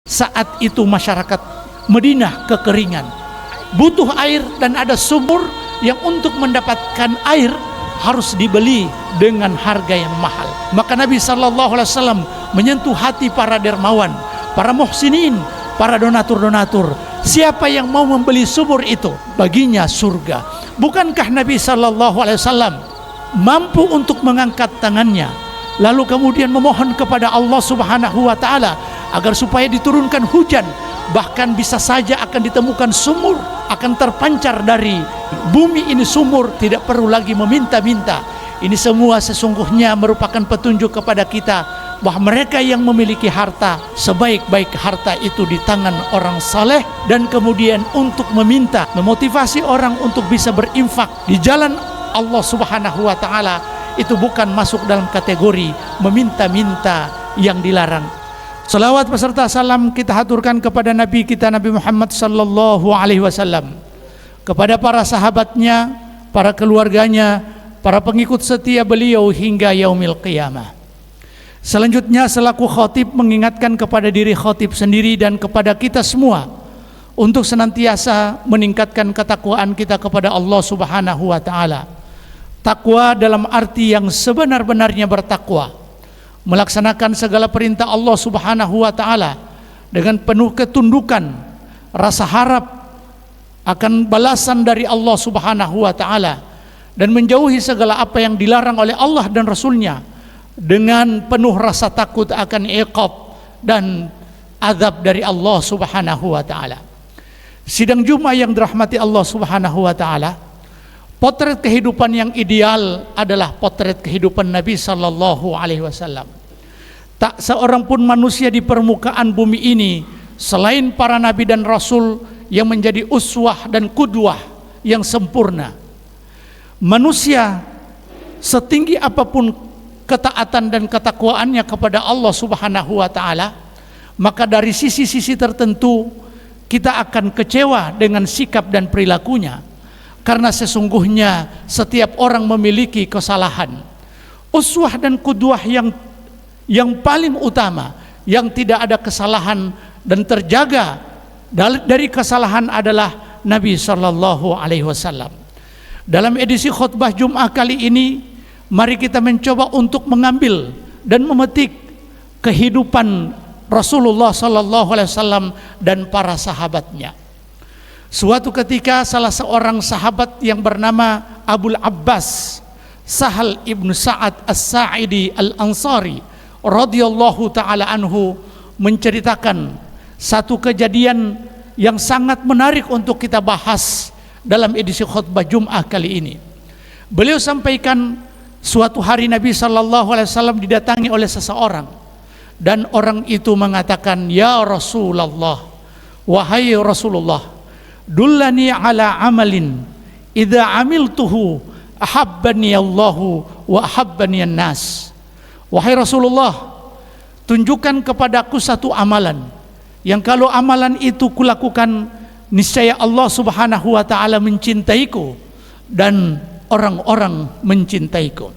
Saat itu masyarakat Madinah kekeringan, butuh air, dan ada sumur yang untuk mendapatkan air harus dibeli dengan harga yang mahal. Maka Nabi SAW menyentuh hati para dermawan, para muhsinin, para donatur-donatur. Siapa yang mau membeli sumur itu, baginya surga. Bukankah Nabi SAW mampu untuk mengangkat tangannya lalu kemudian memohon kepada Allah Subhanahu wa Ta'ala agar supaya diturunkan hujan, bahkan bisa saja akan ditemukan sumur, akan terpancar dari bumi ini sumur, tidak perlu lagi meminta-minta. Ini semua sesungguhnya merupakan petunjuk kepada kita bahwa mereka yang memiliki harta, sebaik-baik harta itu di tangan orang saleh, dan kemudian untuk meminta, memotivasi orang untuk bisa berinfak di jalan Allah Subhanahu wa Ta'ala, itu bukan masuk dalam kategori meminta-minta yang dilarang. Salawat beserta salam kita haturkan kepada Nabi kita Nabi Muhammad sallallahu alaihi wasallam, kepada para sahabatnya, para keluarganya, para pengikut setia beliau hingga yaumil qiyamah. Selanjutnya selaku khatib mengingatkan kepada diri khatib sendiri dan kepada kita semua untuk senantiasa meningkatkan ketakwaan kita kepada Allah Subhanahu wa Ta'ala. Takwa dalam arti yang sebenar-benarnya bertakwa, melaksanakan segala perintah Allah Subhanahu wa Ta'ala dengan penuh ketundukan, rasa harap akan balasan dari Allah Subhanahu wa Ta'ala, dan menjauhi segala apa yang dilarang oleh Allah dan Rasulnya dengan penuh rasa takut akan iqab dan azab dari Allah Subhanahu wa Ta'ala. Sidang Jumat yang dirahmati Allah Subhanahu wa Ta'ala, potret kehidupan yang ideal adalah potret kehidupan Nabi sallallahu alaihi wasallam. Tak seorang pun manusia di permukaan bumi ini selain para nabi dan rasul yang menjadi uswah dan qudwah yang sempurna. Manusia setinggi apapun ketaatan dan ketakwaannya kepada Allah Subhanahu wa Ta'ala, maka dari sisi-sisi tertentu kita akan kecewa dengan sikap dan perilakunya, karena sesungguhnya setiap orang memiliki kesalahan. Uswah dan qudwah yang paling utama, yang tidak ada kesalahan dan terjaga dari kesalahan adalah Nabi sallallahu alaihi wasallam. Dalam edisi khutbah Jumat kali ini, mari kita mencoba untuk mengambil dan memetik kehidupan Rasulullah sallallahu alaihi wasallam dan para sahabatnya. Suatu ketika salah seorang sahabat yang bernama Abul Abbas Sahal ibnu Sa'ad As-Sa'idi Al-Ansari radhiyallahu ta'ala anhu menceritakan satu kejadian yang sangat menarik untuk kita bahas dalam edisi khutbah Jumat kali ini. Beliau sampaikan suatu hari Nabi sallallahu alaihi wasallam didatangi oleh seseorang, dan orang itu mengatakan, "Ya Rasulullah, wahai Rasulullah, dullani ala amalin idza amiltuhu ahabbani Allahu wa ahabbani an-nas." Wahai Rasulullah, tunjukkan kepadaku satu amalan yang kalau amalan itu kulakukan, niscaya Allah Subhanahu wa Ta'ala mencintaiku dan orang-orang mencintaiku.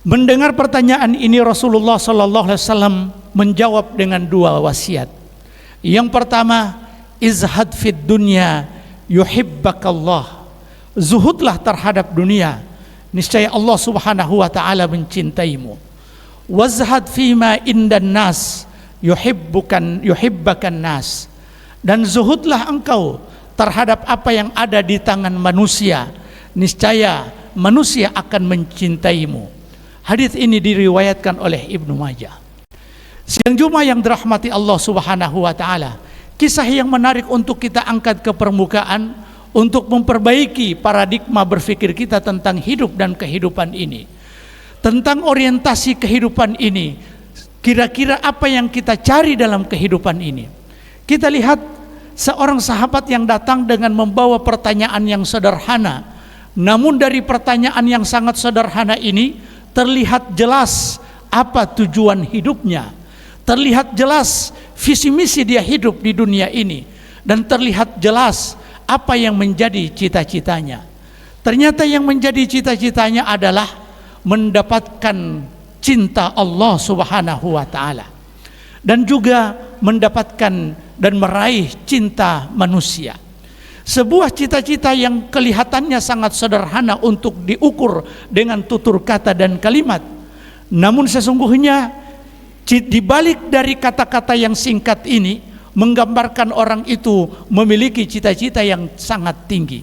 Mendengar pertanyaan ini, Rasulullah sallallahu alaihi wasallam menjawab dengan dua wasiat. Yang pertama, izhad fid dunya yuhibbakallah. Zuhudlah terhadap dunia, niscaya Allah Subhanahu wa Ta'ala mencintaimu. Wazhad fima indan nas yuhibbakan nas. Dan zuhudlah engkau terhadap apa yang ada di tangan manusia, niscaya manusia akan mencintaimu. Hadis ini diriwayatkan oleh Ibnu Majah. Sidang Jumat yang dirahmati Allah Subhanahu wa Ta'ala, kisah yang menarik untuk kita angkat ke permukaan untuk memperbaiki paradigma berpikir kita tentang hidup dan kehidupan ini, tentang orientasi kehidupan ini. Kira-kira apa yang kita cari dalam kehidupan ini? Kita lihat seorang sahabat yang datang dengan membawa pertanyaan yang sederhana, namun dari pertanyaan yang sangat sederhana ini terlihat jelas apa tujuan hidupnya, terlihat jelas visi misi dia hidup di dunia ini, dan terlihat jelas apa yang menjadi cita-citanya. Ternyata yang menjadi cita-citanya adalah mendapatkan cinta Allah Subhanahu wa Ta'ala. dan juga mendapatkan dan meraih cinta manusia. Sebuah cita-cita yang kelihatannya sangat sederhana untuk diukur dengan tutur kata dan kalimat, namun sesungguhnya di balik dari kata-kata yang singkat ini menggambarkan orang itu memiliki cita-cita yang sangat tinggi.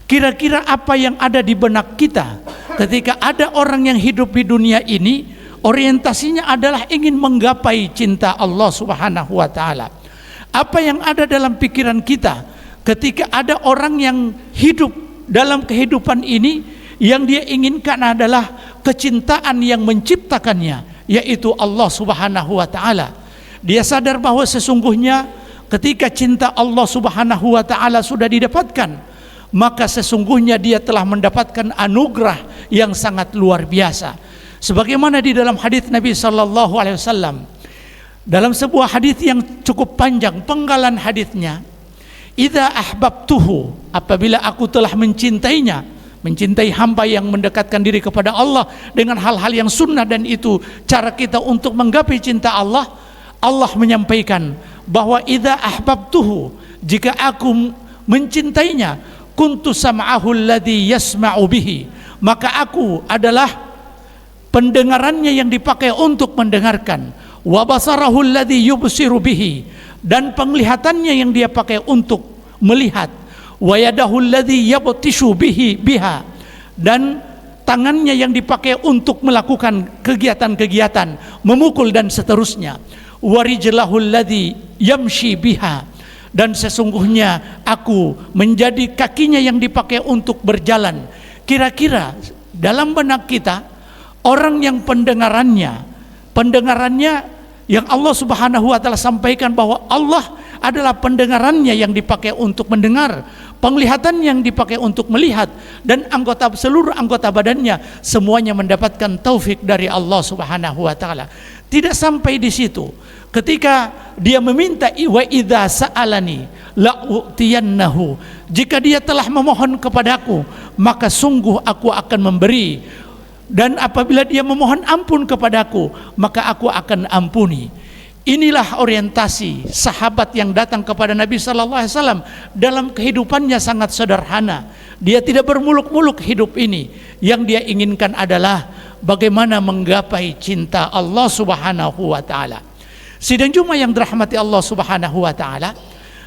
Kira-kira apa yang ada di benak kita ketika ada orang yang hidup di dunia ini, orientasinya adalah ingin menggapai cinta Allah Subhanahu wa taala. Apa yang ada dalam pikiran kita ketika ada orang yang hidup dalam kehidupan ini, yang dia inginkan adalah kecintaan yang menciptakannya, yaitu Allah Subhanahu wa taala. Dia sadar bahwa sesungguhnya ketika cinta Allah Subhanahu wa taala sudah didapatkan, maka sesungguhnya dia telah mendapatkan anugerah yang sangat luar biasa. Sebagaimana di dalam hadis Nabi sallallahu alaihi wasallam, dalam sebuah hadis yang cukup panjang, penggalan hadisnya, "Idza ahbabtuhu," apabila aku telah mencintainya, mencintai hamba yang mendekatkan diri kepada Allah dengan hal-hal yang sunnah, dan itu cara kita untuk menggapai cinta Allah. Allah menyampaikan bahwa idza ahbabtuhu, jika aku mencintainya, kuntu sam'ahu alladhi yasma'u bihi, maka aku adalah pendengarannya yang dipakai untuk mendengarkan, wa basarahu alladhi yubsiru bihi, dan penglihatannya yang dia pakai untuk melihat, wa yadahu alladhi yabtishu biha, dan tangannya yang dipakai untuk melakukan kegiatan-kegiatan memukul dan seterusnya, wa rijlahu alladhi yamshi biha, dan sesungguhnya aku menjadi kakinya yang dipakai untuk berjalan. Kira-kira dalam benak kita, orang yang pendengarannya yang Allah Subhanahu wa taala sampaikan bahwa Allah adalah pendengarannya yang dipakai untuk mendengar, penglihatan yang dipakai untuk melihat, dan seluruh anggota badannya semuanya mendapatkan taufik dari Allah Subhanahu wa taala. Tidak sampai di situ, ketika dia meminta, wa idza sa'alani la u'tiyannahu, jika dia telah memohon kepadaku maka sungguh aku akan memberi, dan apabila dia memohon ampun kepadaku maka aku akan ampuni. Inilah orientasi sahabat yang datang kepada Nabi sallallahu alaihi wasallam dalam kehidupannya sangat sederhana. Dia tidak bermuluk-muluk hidup ini. Yang dia inginkan adalah bagaimana menggapai cinta Allah Subhanahu wa taala. Sidang Jumat yang dirahmati Allah Subhanahu wa taala,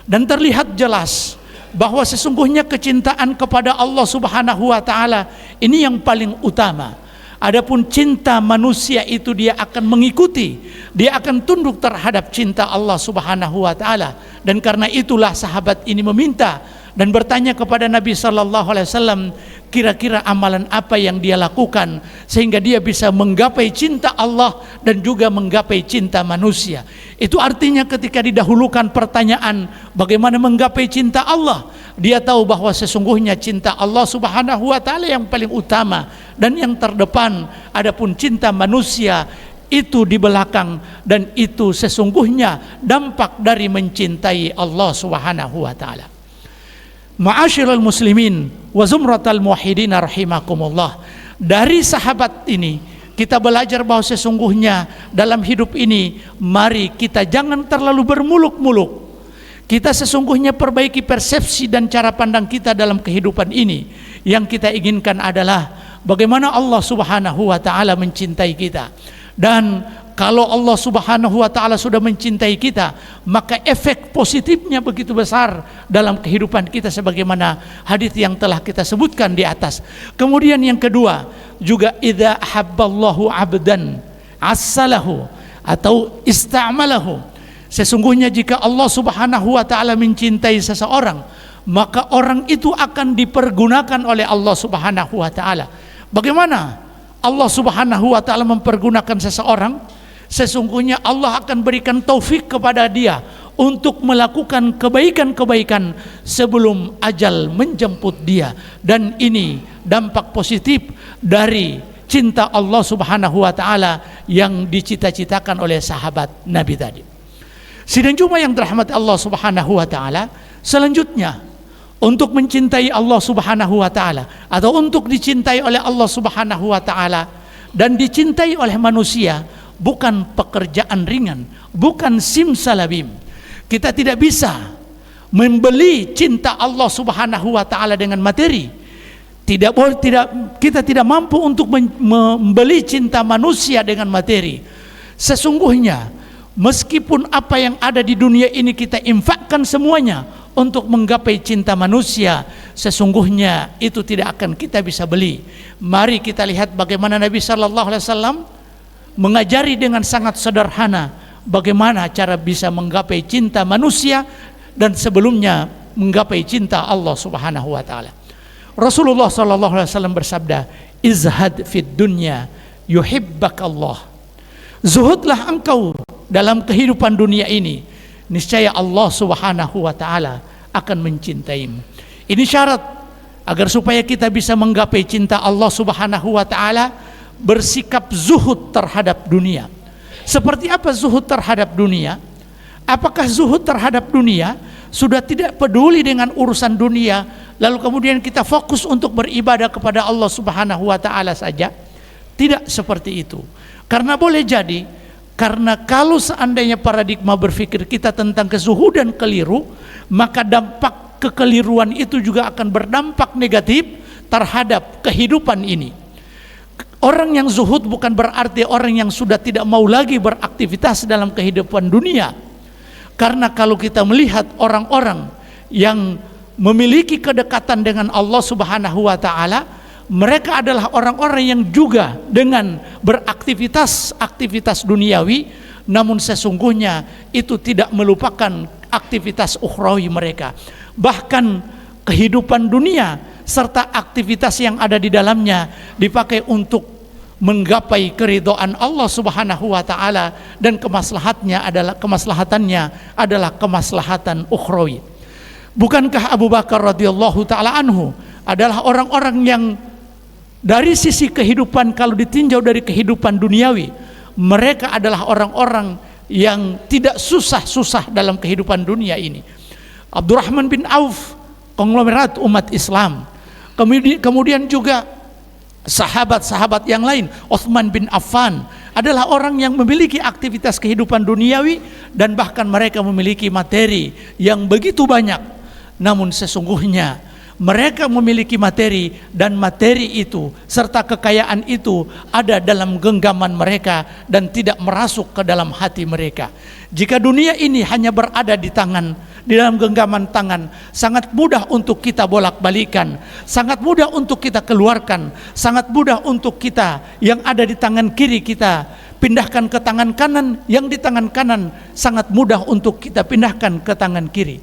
dan terlihat jelas bahwa sesungguhnya kecintaan kepada Allah Subhanahu wa taala ini yang paling utama. Adapun cinta manusia itu dia akan mengikuti, dia akan tunduk terhadap cinta Allah Subhanahu wa taala. Dan karena itulah sahabat ini meminta dan bertanya kepada Nabi sallallahu alaihi wasallam, kira-kira amalan apa yang dia lakukan sehingga dia bisa menggapai cinta Allah dan juga menggapai cinta manusia. Itu artinya ketika didahulukan pertanyaan bagaimana menggapai cinta Allah, dia tahu bahwa sesungguhnya cinta Allah Subhanahu wa taala yang paling utama dan yang terdepan. Adapun cinta manusia itu di belakang, dan itu sesungguhnya dampak dari mencintai Allah Subhanahu wa taala. Ma'asyiral muslimin wa zumratal muwahhidin rahimakumullah. Dari sahabat ini kita belajar bahwa sesungguhnya dalam hidup ini mari kita jangan terlalu bermuluk-muluk. Kita sesungguhnya perbaiki persepsi dan cara pandang kita dalam kehidupan ini. Yang kita inginkan adalah bagaimana Allah Subhanahu wa taala mencintai kita. Dan kalau Allah Subhanahu wa taala sudah mencintai kita, maka efek positifnya begitu besar dalam kehidupan kita sebagaimana hadis yang telah kita sebutkan di atas. Kemudian yang kedua, juga idza habballahu 'abdan assalahu atau ista'malahu. Sesungguhnya jika Allah Subhanahu wa taala mencintai seseorang, maka orang itu akan dipergunakan oleh Allah Subhanahu wa taala. Bagaimana Allah Subhanahu wa taala mempergunakan seseorang? Sesungguhnya Allah akan berikan taufik kepada dia untuk melakukan kebaikan-kebaikan sebelum ajal menjemput dia. Dan ini dampak positif dari cinta Allah Subhanahu wa taala yang dicita-citakan oleh sahabat Nabi tadi. Sidang Jumat yang dirahmati Allah Subhanahu wa taala, selanjutnya untuk mencintai Allah Subhanahu wa taala atau untuk dicintai oleh Allah Subhanahu wa taala dan dicintai oleh manusia, bukan pekerjaan ringan, bukan simsalabim. Kita tidak bisa membeli cinta Allah Subhanahu wa taala dengan materi. Kita tidak mampu untuk membeli cinta manusia dengan materi. Sesungguhnya meskipun apa yang ada di dunia ini kita infakkan semuanya untuk menggapai cinta manusia, sesungguhnya itu tidak akan kita bisa beli. Mari kita lihat bagaimana Nabi sallallahu alaihi wasallam mengajari dengan sangat sederhana bagaimana cara bisa menggapai cinta manusia dan sebelumnya menggapai cinta Allah Subhanahu wa taala. Rasulullah sallallahu alaihi wasallam bersabda, "Izhad fid dunya yuhibbakallah." Zuhudlah engkau dalam kehidupan dunia ini, niscaya Allah Subhanahu wa taala akan mencintaimu. Ini syarat agar supaya kita bisa menggapai cinta Allah Subhanahu wa taala, bersikap zuhud terhadap dunia. Seperti apa zuhud terhadap dunia? Apakah zuhud terhadap dunia sudah tidak peduli dengan urusan dunia, lalu kemudian kita fokus untuk beribadah kepada Allah Subhanahu wa taala saja? Tidak seperti itu. Karena boleh jadi, karena kalau seandainya paradigma berpikir kita tentang kezuhudan keliru, maka dampak kekeliruan itu juga akan berdampak negatif terhadap kehidupan ini. Orang yang zuhud bukan berarti orang yang sudah tidak mau lagi beraktivitas dalam kehidupan dunia. Karena kalau kita melihat orang-orang yang memiliki kedekatan dengan Allah Subhanahu wa taala, mereka adalah orang-orang yang juga dengan beraktivitas duniawi, namun sesungguhnya itu tidak melupakan aktivitas ukhrawi mereka. Bahkan kehidupan dunia serta aktivitas yang ada di dalamnya dipakai untuk menggapai keridhaan Allah Subhanahu wa taala, dan kemaslahatannya adalah kemaslahatan ukhrawi. Bukankah Abu Bakar radhiyallahu taala anhu adalah orang-orang yang dari sisi kehidupan, kalau ditinjau dari kehidupan duniawi, mereka adalah orang-orang yang tidak susah-susah dalam kehidupan dunia ini. Abdurrahman bin Auf, konglomerat umat Islam. Kemudian juga sahabat-sahabat yang lain, Utsman bin Affan, adalah orang yang memiliki aktivitas kehidupan duniawi dan bahkan mereka memiliki materi yang begitu banyak. Namun sesungguhnya mereka memiliki materi, dan materi itu serta kekayaan itu ada dalam genggaman mereka dan tidak merasuk ke dalam hati mereka. Jika dunia ini hanya berada di tangan, di dalam genggaman tangan, sangat mudah untuk kita bolak-balikan, sangat mudah untuk kita keluarkan, sangat mudah untuk kita yang ada di tangan kiri kita pindahkan ke tangan kanan, yang di tangan kanan sangat mudah untuk kita pindahkan ke tangan kiri.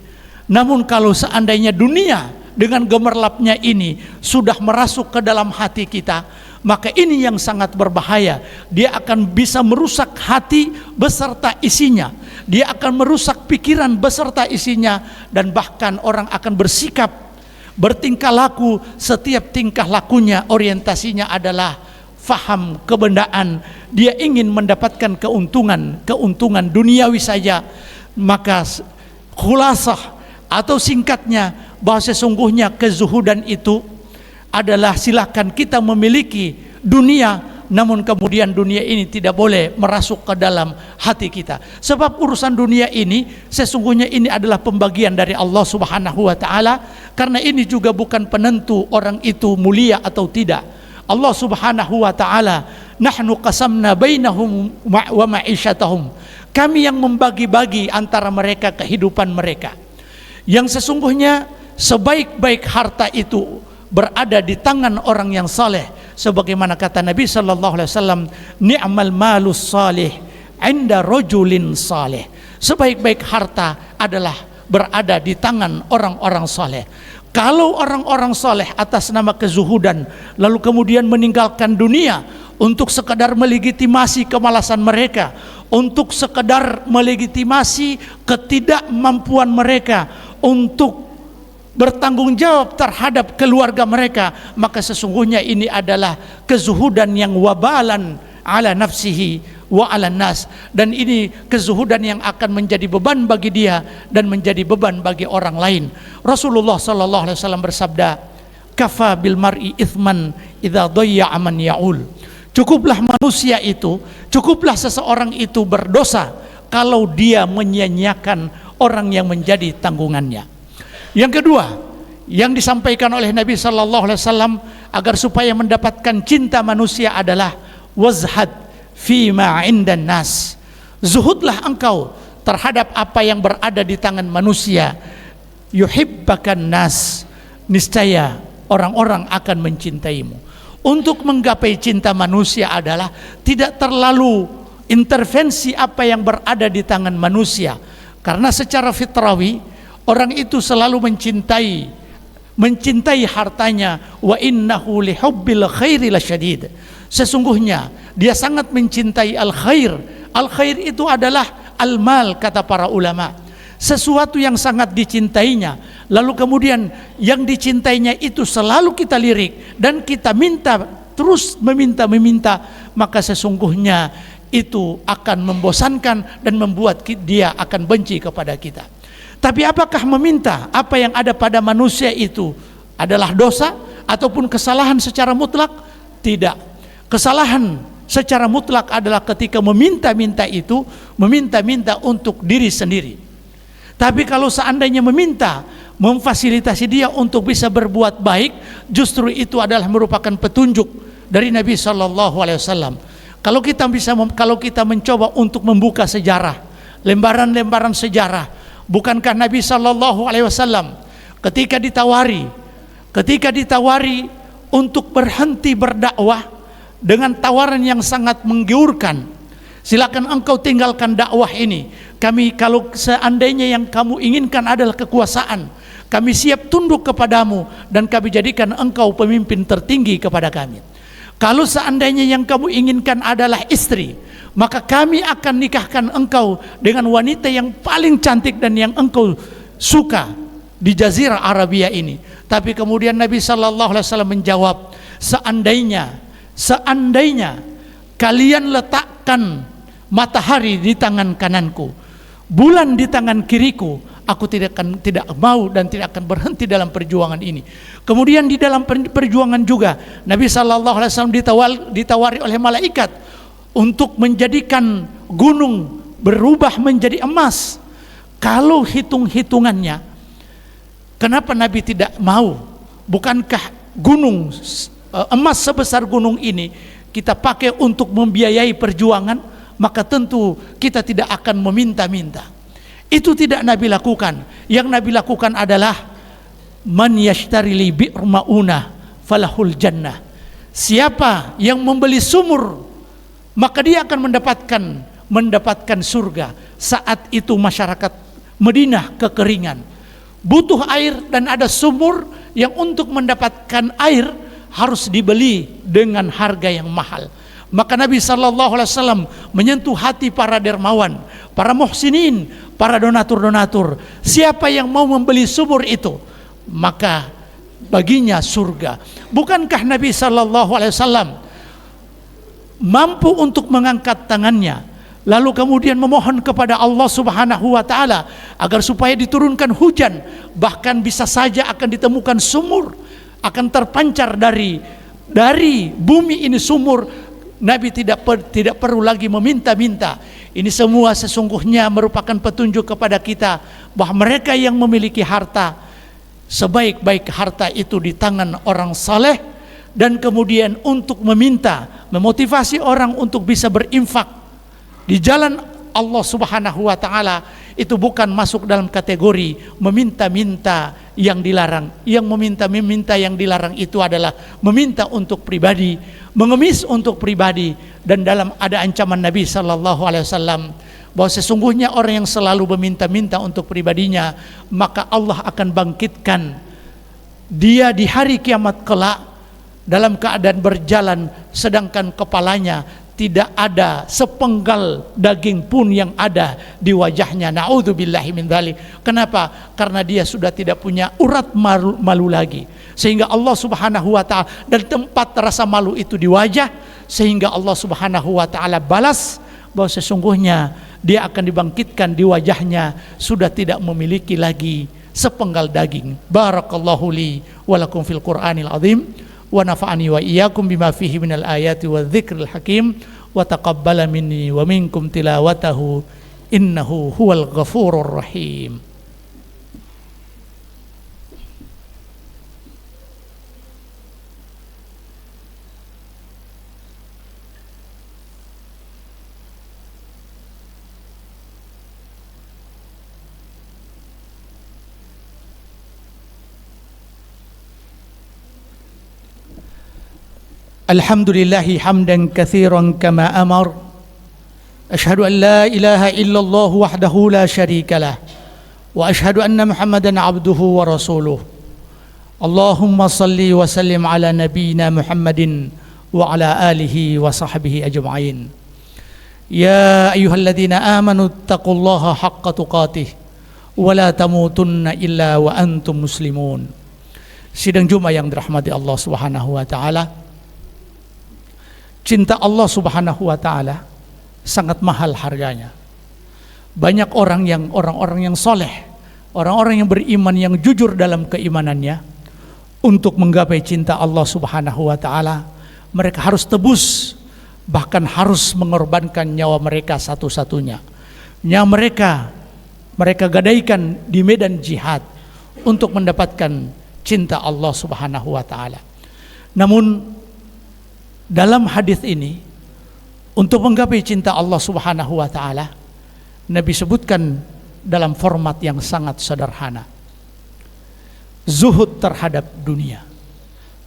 Namun kalau seandainya dunia dengan gemerlapnya ini sudah merasuk ke dalam hati kita, maka ini yang sangat berbahaya. Dia akan bisa merusak hati beserta isinya, dia akan merusak pikiran beserta isinya, dan bahkan orang akan bersikap, bertingkah laku, setiap tingkah lakunya orientasinya adalah faham kebendaan. Dia ingin mendapatkan keuntungan duniawi saja. Maka khulasah atau singkatnya, bahwa sesungguhnya kezuhudan itu adalah silakan kita memiliki dunia, namun kemudian dunia ini tidak boleh merasuk ke dalam hati kita. Sebab urusan dunia ini sesungguhnya ini adalah pembagian dari Allah Subhanahu wa taala, karena ini juga bukan penentu orang itu mulia atau tidak. Allah Subhanahu wa taala, nahnu qasamna bainahum wa ma'isyatahum. Kami yang membagi-bagi antara mereka kehidupan mereka. Yang sesungguhnya sebaik-baik harta itu berada di tangan orang yang saleh, sebagaimana kata Nabi sallallahu alaihi wasallam, ni'mal malus salih 'inda rajulin salih. Sebaik-baik harta adalah berada di tangan orang-orang saleh. Kalau orang-orang saleh atas nama kezuhudan lalu kemudian meninggalkan dunia untuk sekedar melegitimasi kemalasan mereka, untuk sekedar melegitimasi ketidakmampuan mereka untuk bertanggung jawab terhadap keluarga mereka, maka sesungguhnya ini adalah kezuhudan yang wabalan ala nafsihi wa ala nas, dan ini kezuhudan yang akan menjadi beban bagi dia dan menjadi beban bagi orang lain. Rasulullah sallallahu alaihi wasallam bersabda, kafa bil mar'i ithman idza dayya'a man ya'ul. Cukuplah manusia itu, cukuplah seseorang itu berdosa kalau dia menyia-nyiakan orang yang menjadi tanggungannya. Yang kedua, yang disampaikan oleh Nabi sallallahu alaihi wasallam agar supaya mendapatkan cinta manusia adalah wazhad fi ma 'indan nas. Zuhudlah engkau terhadap apa yang berada di tangan manusia. Yuhibbakan nas, niscaya orang-orang akan mencintaimu. Untuk menggapai cinta manusia adalah tidak terlalu intervensi apa yang berada di tangan manusia, karena secara fitrawi orang itu selalu mencintai hartanya. Wa innahu lihubbil khairi lasyadid. Sesungguhnya dia sangat mencintai al-khair. Al-khair itu adalah al-mal, kata para ulama, sesuatu yang sangat dicintainya. Lalu kemudian yang dicintainya itu selalu kita lirik dan kita minta, terus meminta, maka sesungguhnya itu akan membosankan dan membuat dia akan benci kepada kita. Tapi apakah meminta apa yang ada pada manusia itu adalah dosa ataupun kesalahan secara mutlak? Tidak. Kesalahan secara mutlak adalah ketika meminta-minta itu, meminta-minta untuk diri sendiri. Tapi kalau seandainya meminta, memfasilitasi dia untuk bisa berbuat baik, justru itu adalah merupakan petunjuk dari Nabi Shallallahu Alaihi Wasallam. Kalau kita mencoba untuk membuka sejarah, lembaran-lembaran sejarah, bukankah Nabi Shallallahu Alaihi Wasallam ketika ditawari untuk berhenti berdakwah dengan tawaran yang sangat menggiurkan, silakan engkau tinggalkan dakwah ini. Kalau seandainya yang kamu inginkan adalah kekuasaan, kami siap tunduk kepadamu dan kami jadikan engkau pemimpin tertinggi kepada kami. Kalau seandainya yang kamu inginkan adalah istri, maka kami akan nikahkan engkau dengan wanita yang paling cantik dan yang engkau suka di Jazirah Arabia ini. Tapi kemudian Nabi Sallallahu Alaihi Wasallam menjawab, seandainya kalian letakkan matahari di tangan kananku, bulan di tangan kiriku, aku tidak mau dan tidak akan berhenti dalam perjuangan ini. Kemudian di dalam perjuangan juga Nabi Sallallahu Alaihi Wasallam ditawari oleh malaikat untuk menjadikan gunung berubah menjadi emas. Kalau hitung-hitungannya, kenapa Nabi tidak mau? Bukankah gunung emas sebesar gunung ini kita pakai untuk membiayai perjuangan? Maka tentu kita tidak akan meminta-minta. Itu tidak Nabi lakukan. Yang Nabi lakukan adalah man yashtari li bi'r ma'unah falahul jannah. Siapa yang membeli sumur, maka dia akan mendapatkan surga. Saat itu masyarakat Madinah kekeringan, butuh air, dan ada sumur yang untuk mendapatkan air harus dibeli dengan harga yang mahal. Maka Nabi Sallallahu Alaihi Wasallam menyentuh hati para dermawan, para muhsinin, para donatur-donatur. Siapa yang mau membeli sumur itu, maka baginya surga. Bukankah Nabi Sallallahu Alaihi Wasallam mampu untuk mengangkat tangannya, lalu kemudian memohon kepada Allah Subhanahu wa Ta'ala agar supaya diturunkan hujan, bahkan bisa saja akan ditemukan sumur, akan terpancar dari bumi ini sumur. Nabi tidak perlu lagi meminta-minta. Ini semua sesungguhnya merupakan petunjuk kepada kita bahwa mereka yang memiliki harta, sebaik-baik harta itu di tangan orang saleh, dan kemudian untuk meminta, memotivasi orang untuk bisa berinfak di jalan Allah Subhanahu wa Ta'ala, itu bukan masuk dalam kategori meminta-minta yang dilarang. Yang meminta-minta yang dilarang itu adalah meminta untuk pribadi, mengemis untuk pribadi. Dan dalam ada ancaman Nabi Sallallahu Alaihi Wasallam bahwa sesungguhnya orang yang selalu meminta-minta untuk pribadinya, maka Allah akan bangkitkan dia di hari kiamat kelak dalam keadaan berjalan, sedangkan kepalanya tidak ada sepenggal daging pun yang ada di wajahnya. Na'udzubillahi min dzalik. Kenapa? Karena dia sudah tidak punya urat malu lagi. Sehingga Allah Subhanahu wa Ta'ala, dan tempat rasa malu itu di wajah, sehingga Allah Subhanahu wa Ta'ala balas bahwa sesungguhnya dia akan dibangkitkan di wajahnya sudah tidak memiliki lagi sepenggal daging. Barakallahu li wa lakum fil Qur'anil azim, wa nafa'ani wa iyyakum bima fihi minal ayati wadh-dzikril hakim wa taqabbala minni wa minkum tilawatahu innahu huwal ghafurur rahim. Alhamdulillahi hamdan katsiran kama amar. Asyhadu an la ilaha illallah wahdahu la syarikalah wa asyhadu anna Muhammadan abduhu wa rasuluh. Allahumma salli wa sallim ala nabiyyina Muhammadin wa ala alihi wa sahbihi ajma'in. Ya ayyuhalladzina amanu taqullaha haqqa tuqatih wa la tamutunna illa wa antum muslimun. Sidang Jumat yang dirahmati Allah Subhanahu wa taala. Cinta Allah Subhanahu wa taala sangat mahal harganya. Banyak orang-orang yang soleh, orang-orang yang beriman, yang jujur dalam keimanannya, untuk menggapai cinta Allah Subhanahu wa taala, mereka harus tebus, bahkan harus mengorbankan nyawa mereka satu-satunya. Nyawa mereka gadaikan di medan jihad untuk mendapatkan cinta Allah Subhanahu wa taala. Namun dalam hadis ini, untuk menggapai cinta Allah Subhanahu wa taala, Nabi sebutkan dalam format yang sangat sederhana. Zuhud terhadap dunia.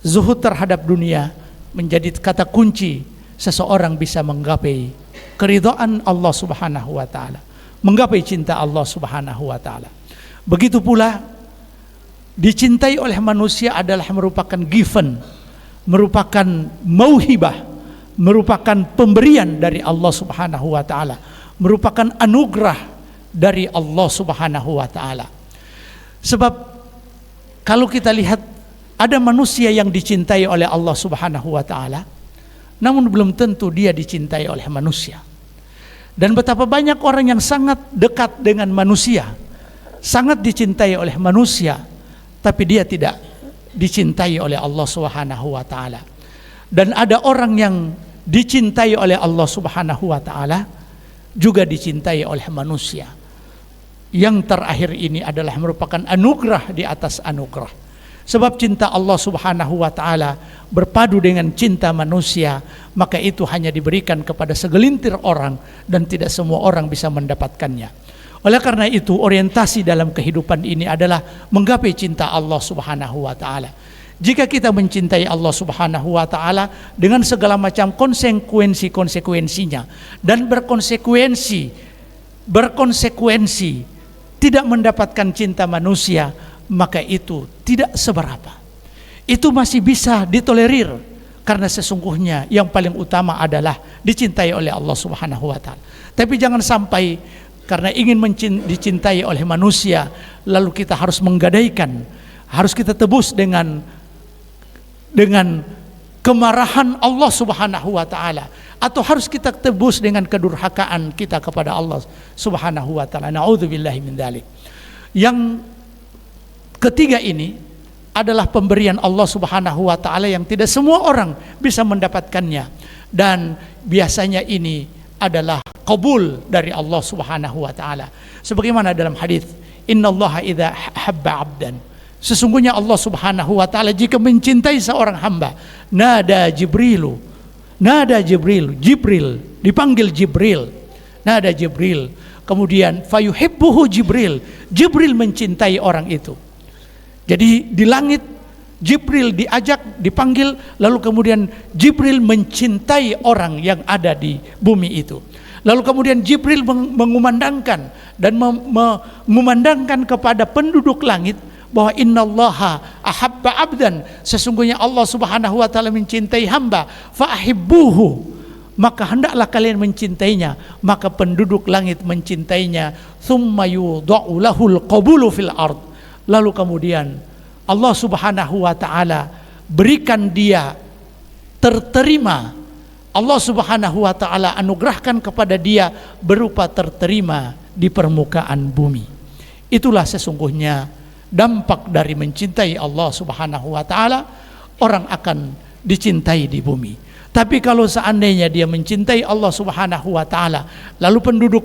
Zuhud terhadap dunia menjadi kata kunci seseorang bisa menggapai keridhaan Allah Subhanahu wa taala, menggapai cinta Allah Subhanahu wa taala. Begitu pula dicintai oleh manusia adalah merupakan given, merupakan mauhibah, merupakan pemberian dari Allah Subhanahu wa taala, merupakan anugerah dari Allah Subhanahu wa taala. Sebab kalau kita lihat ada manusia yang dicintai oleh Allah Subhanahu wa taala, namun belum tentu dia dicintai oleh manusia. Dan betapa banyak orang yang sangat dekat dengan manusia, sangat dicintai oleh manusia, tapi dia tidak dicintai oleh Allah Subhanahu wa taala. Dan ada orang yang dicintai oleh Allah Subhanahu wa taala juga dicintai oleh manusia. Yang terakhir ini adalah merupakan anugerah di atas anugerah. Sebab cinta Allah Subhanahu wa taala berpadu dengan cinta manusia, maka itu hanya diberikan kepada segelintir orang dan tidak semua orang bisa mendapatkannya. Oleh karena itu, orientasi dalam kehidupan ini adalah menggapai cinta Allah Subhanahu wa taala. Jika kita mencintai Allah Subhanahu wa taala dengan segala macam konsekuensinya dan berkonsekuensi tidak mendapatkan cinta manusia, maka itu tidak seberapa. Itu masih bisa ditolerir, karena sesungguhnya yang paling utama adalah dicintai oleh Allah Subhanahu wa taala. Tapi jangan sampai karena ingin dicintai oleh manusia, lalu kita harus menggadaikan, harus kita tebus dengan kemarahan Allah Subhanahu wa taala, atau harus kita tebus dengan kedurhakaan kita kepada Allah Subhanahu wa taala. Na'udzubillahi min dzalik. Yang ketiga ini adalah pemberian Allah Subhanahu wa taala yang tidak semua orang bisa mendapatkannya, dan biasanya ini adalah qabul dari Allah Subhanahu wa taala. Sebagaimana dalam hadis, innallaha idza habba 'abdan, sesungguhnya Allah Subhanahu wa taala jika mencintai seorang hamba, nada Jibril, dipanggil Jibril, nada Jibril, kemudian fayuhibbuhu Jibril mencintai orang itu. Jadi di langit Jibril dipanggil, lalu kemudian Jibril mencintai orang yang ada di bumi itu. Lalu kemudian Jibril mengumandangkan dan memandangkan kepada penduduk langit bahwa innallaha ahabba 'abdan, sesungguhnya Allah Subhanahu wa taala mencintai hamba, fa'ahibbuhu, maka hendaklah kalian mencintainya. Maka penduduk langit mencintainya, tsumma yudha'u lahul qabulu fil ard, lalu kemudian Allah Subhanahu wa taala berikan dia terterima. Allah Subhanahu wa taala anugerahkan kepada dia berupa terterima di permukaan bumi. Itulah sesungguhnya dampak dari mencintai Allah Subhanahu wa taala. orang akan dicintai di bumi. Tapi kalau seandainya dia mencintai Allah Subhanahu wa taala, lalu penduduk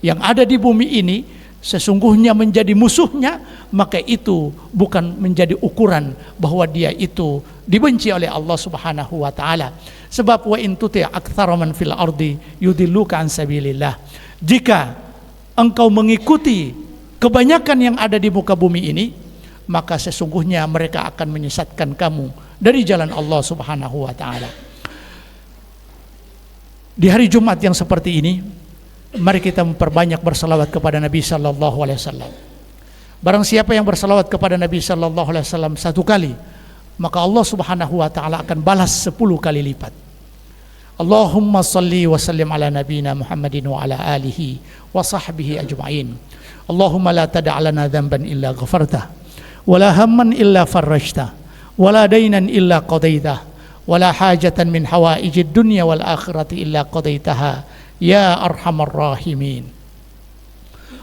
yang ada di bumi ini sesungguhnya menjadi musuhnya, maka itu bukan menjadi ukuran bahwa dia itu dibenci oleh Allah Subhanahu wa taala. Sebab wa in tuti' aktsara man fil ardi yudilluka an sabilillah. Jika engkau mengikuti kebanyakan yang ada di muka bumi ini, maka sesungguhnya mereka akan menyesatkan kamu dari jalan Allah Subhanahu wa taala. Di hari Jumat yang seperti ini, mari kita memperbanyak bersalawat kepada Nabi sallallahu alaihi wasallam. Barang siapa yang bersalawat kepada Nabi sallallahu alaihi wasallam 1 kali, maka Allah Subhanahu wa taala akan balas 10 kali lipat. Allahumma salli wa sallim ala nabiyina Muhammadin wa ala alihi wa sahbihi ajma'in. Allahumma la tada' lana dhanban illa ghafartah, wa la hamman illa farajtah, wa la daynan illa qadaitah, wa la hajatan min hawaijid dunya wal akhirati illa qadaitaha ya arhamar rahimin.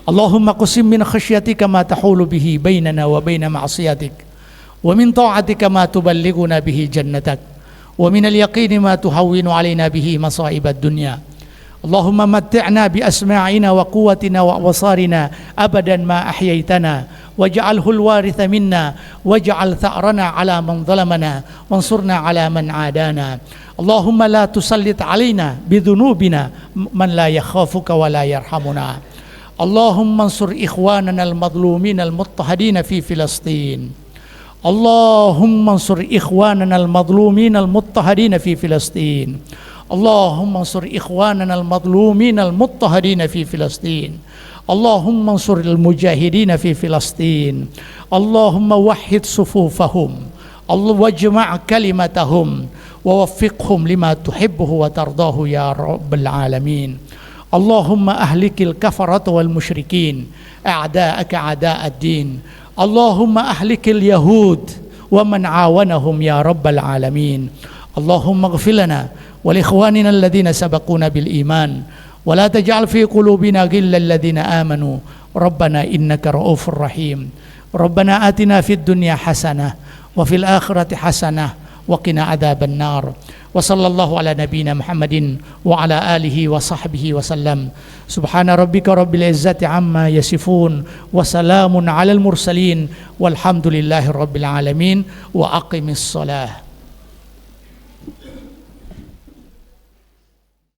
Allahumma qasim min khasyatika ma tahulu bihi bainana wa baina ma'siyatik, wa min ta'atika ma tuballighuna bihi jannatak, wa min al-yaqini ma tuhawwinu alaina bihi masa'ibad dunya. Allahumma matti'na bi asma'ina wa quwwatina wa absarina abadan ma ahyaytana waj'alhu al-waritha minna waj'al tha'rana ala man zalamana wansurna ala man 'adana. Allahumma la tusallit alaina bidhunubina man la yakhafuka wa la yarhamuna. Allahumma ansur ikhwanana al-madlumin al-muttahadin fi Filastin. Allahumma ansur ikhwanana al-madlumin al-muttahadin fi Filastin. Allahumma ansur ikhwanana al-madlumin al-muttahadin fi Filastin. Allahumma ansur al-mujahidin fi Filastin. Allahumma wahhid sufufahum. Allah wajma' kalimatahum wa waffiqhum lima tuhibbuhu wa tardahu ya rabbal alamin. Allahumma ahlikil kafarata wal musyrikin a'da'aka a'da'ad din. Allahumma ahlikil yahud wa man awanahum ya rabbal alamin. Allahumma ighfir lana wa li ikhwanina alladhina sabaquna bil iman wa la taj'al fi qulubina ghillan lil ladzina amanu rabbana innaka ra'ufur rahim. Rabbana atina fid dunya hasanah wa fil akhirati hasanah wa qina adzaban nar. Wa sallallahu ala nabiyyina Muhammadin wa ala alihi wa sahbihi wa sallam. Subhana rabbika rabbil izzati amma yasifun wa salamun alal mursalin walhamdulillahi rabbil alamin wa aqimis salah.